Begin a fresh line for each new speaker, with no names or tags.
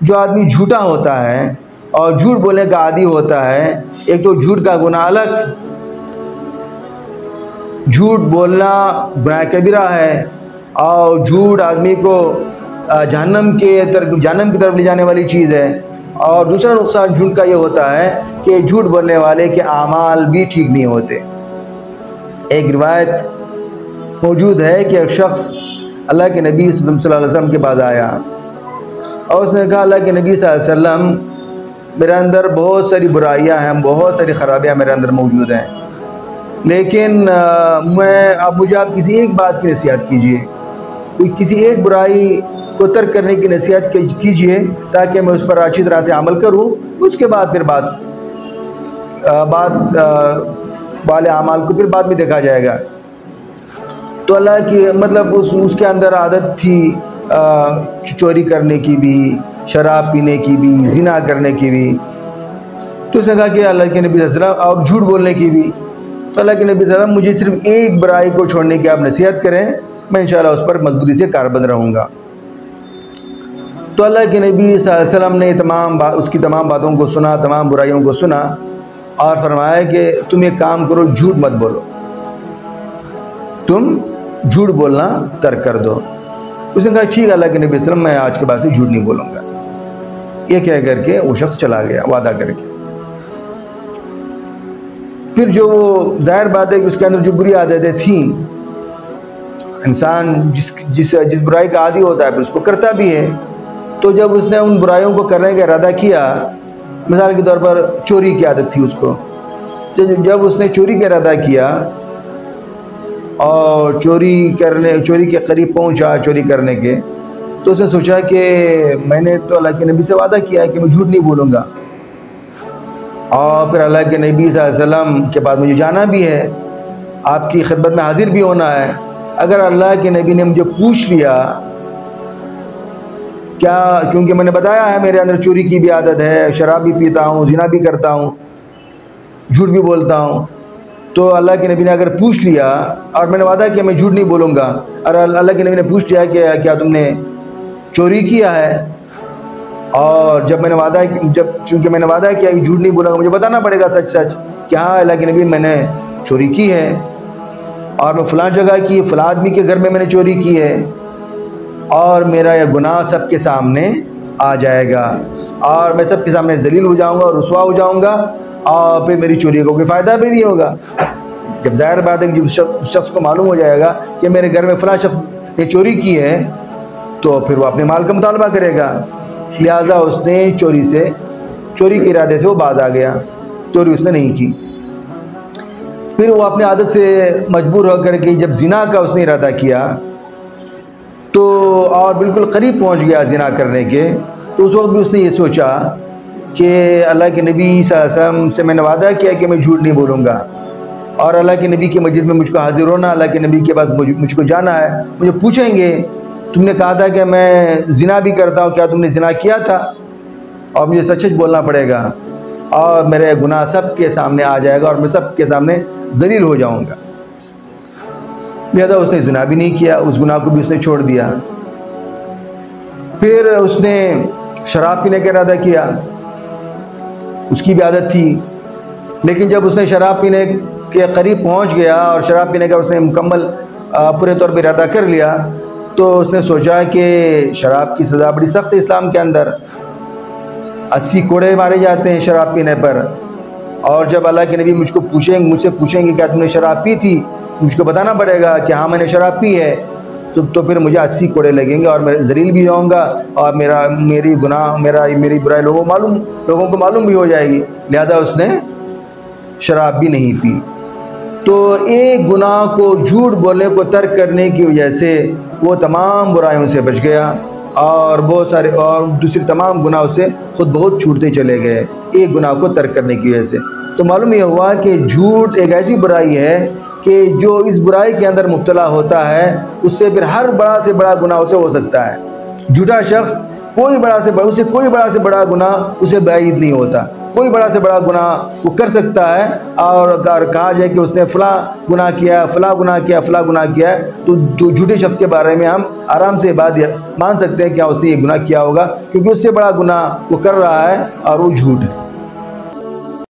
جو آدمی جھوٹا ہوتا ہے اور جھوٹ بولنے کا عادی ہوتا ہے، ایک تو جھوٹ کا گناہ الگ، جھوٹ بولنا گناہ کبیرہ ہے، اور جھوٹ آدمی کو جہنم کی طرف لے جانے والی چیز ہے۔ اور دوسرا نقصان جھوٹ کا یہ ہوتا ہے کہ جھوٹ بولنے والے کے اعمال بھی ٹھیک نہیں ہوتے۔ ایک روایت موجود ہے کہ ایک شخص اللہ کے نبی صلی اللہ علیہ وسلم کے پاس آیا اور اس نے کہا، اللہ کے نبی صلی اللہ علیہ وسلم، میرے اندر بہت ساری برائیاں ہیں، بہت ساری خرابیاں میرے اندر موجود ہیں، لیکن مجھے آپ کسی ایک بات کی نصیحت کیجئے، کسی ایک برائی کو ترک کرنے کی نصیحت کیجئے تاکہ میں اس پر اچھی طرح سے عمل کروں، اس کے بعد پھر والے اعمال کو پھر بعد میں دیکھا جائے گا۔ تو اللہ کی مطلب اس کے اندر عادت تھی چوری کرنے کی بھی، شراب پینے کی بھی، زنا کرنے کی بھی۔ تو اس نے کہا کہ اللہ کے نبی صلی اللہ علیہ وسلم، اور جھوٹ بولنے کی بھی۔ تو اللہ کے نبی صلی اللہ علیہ وسلم، مجھے صرف ایک برائی کو چھوڑنے کی آپ نصیحت کریں، میں انشاءاللہ اس پر مضبوطی سے کاربند رہوں گا۔ تو اللہ کے نبی صلی اللہ علیہ وسلم نے اس کی تمام باتوں کو سنا، تمام برائیوں کو سنا، اور فرمایا کہ تم ایک کام کرو، جھوٹ مت بولو، تم جھوٹ بولنا ترک کر دو۔ اس نے کہا ٹھیک ہے اللہ کے نبی صلی اللہ علیہ وسلم، میں آج کے بعد سے جھوٹ نہیں بولوں گا۔ یہ کہہ کر کے وہ شخص چلا گیا وعدہ کر کے۔ پھر جو ظاہر بات ہے کہ اس کے اندر جو بری عادتیں تھیں، انسان جس برائی کا عادی ہوتا ہے پھر اس کو کرتا بھی ہے۔ تو جب اس نے ان برائیوں کو کرنے کا ارادہ کیا، مثال کے طور پر چوری کی عادت تھی اس کو، جب اس نے چوری کا ارادہ کیا اور چوری کے قریب پہنچا چوری کرنے کے، تو اس نے سوچا کہ میں نے تو اللہ کے نبی سے وعدہ کیا ہے کہ میں جھوٹ نہیں بولوں گا، اور پھر اللہ کے نبی صلی اللہ علیہ وسلم کے پاس مجھے جانا بھی ہے، آپ کی خدمت میں حاضر بھی ہونا ہے۔ اگر اللہ کے نبی نے مجھے پوچھ لیا، کیونکہ میں نے بتایا ہے میرے اندر چوری کی بھی عادت ہے، شراب بھی پیتا ہوں، زنا بھی کرتا ہوں، جھوٹ بھی بولتا ہوں، تو اللہ کے نبی نے اگر پوچھ لیا، اور میں نے وعدہ کیا میں جھوٹ نہیں بولوں گا، اور اللہ کے نبی نے پوچھ لیا کہ کیا تم نے چوری کیا ہے، اور چونکہ میں نے وعدہ کیا کہ جھوٹ نہیں بولوں گا، مجھے بتانا پڑے گا سچ کہ ہاں اللہ کے نبی میں نے چوری کی ہے، اور میں فلاں جگہ کی، فلاں آدمی کے گھر میں نے چوری کی ہے، اور میرا یہ گناہ سب کے سامنے آ جائے گا، اور میں سب کے سامنے ذلیل ہو جاؤں گا اور رسوا ہو جاؤں گا، اور پھر میری چوری کو کوئی فائدہ بھی نہیں ہوگا۔ جب ظاہر بات ہے کہ جب شخص کو معلوم ہو جائے گا کہ میرے گھر میں فلاں شخص نے چوری کی ہے، تو پھر وہ اپنے مال کا مطالبہ کرے گا، لہٰذا اس نے چوری کے ارادے سے وہ باز آ گیا، چوری اس نے نہیں کی۔ پھر وہ اپنی عادت سے مجبور ہو کر کے جب زنا کا اس نے ارادہ کیا، تو اور بالکل قریب پہنچ گیا زنا کرنے کے، تو اس وقت بھی اس نے یہ سوچا کہ اللہ کے نبی صلی اللہ علیہ وسلم سے میں نے وعدہ کیا کہ میں جھوٹ نہیں بولوں گا، اور اللہ کے نبی کی مسجد میں مجھ کو حاضر ہونا، اللہ کے نبی کے پاس مجھ کو جانا ہے، مجھے پوچھیں گے تم نے کہا تھا کہ میں زنا بھی کرتا ہوں، کیا تم نے زنا کیا تھا، اور مجھے سچ بولنا پڑے گا، اور میرے گناہ سب کے سامنے آ جائے گا، اور میں سب کے سامنے ذلیل ہو جاؤں گا۔ لہذا اس نے زنا بھی نہیں کیا، اس گناہ کو بھی اس نے چھوڑ دیا۔ پھر اس نے شراب پینے کا ارادہ کیا، اس کی بھی عادت تھی، لیکن جب اس نے شراب پینے کے قریب پہنچ گیا اور شراب پینے کا اس نے مکمل پورے طور پر ارادہ کر لیا، تو اس نے سوچا کہ شراب کی سزا بڑی سخت ہے اسلام کے اندر، 80 کوڑے مارے جاتے ہیں شراب پینے پر، اور جب اللہ کے نبی مجھ سے پوچھیں گے کیا تم نے شراب پی تھی، مجھ کو بتانا پڑے گا کہ ہاں میں نے شراب پی ہے، تو پھر مجھے 80 کوڑے لگیں گے، اور میں ذلیل بھی ہوں گا، اور میری برائی لوگوں کو معلوم بھی ہو جائے گی۔ لہذا اس نے شراب بھی نہیں پی۔ تو ایک گناہ کو، جھوٹ بولنے کو ترک کرنے کی وجہ سے وہ تمام برائیوں سے بچ گیا، اور بہت سارے اور دوسری تمام گناہوں سے خود بہت چھوٹتے چلے گئے ایک گناہ کو ترک کرنے کی وجہ سے۔ تو معلوم یہ ہوا کہ جھوٹ ایک ایسی برائی ہے کہ جو اس برائی کے اندر مبتلا ہوتا ہے اس سے پھر ہر بڑا سے بڑا گناہ اسے ہو سکتا ہے۔ جھوٹا شخص کوئی بڑا سے بڑا گناہ اسے بعید نہیں ہوتا، کوئی بڑا سے بڑا گناہ وہ کر سکتا ہے، اور کہا جائے کہ اس نے فلاں گناہ کیا، فلاں گناہ کیا، فلاں گناہ کیا ہے، تو جھوٹے شخص کے بارے میں ہم آرام سے بات مان سکتے ہیں کہ اس نے یہ گناہ کیا ہوگا، کیونکہ اس سے بڑا گناہ وہ کر رہا ہے اور وہ جھوٹ ہے۔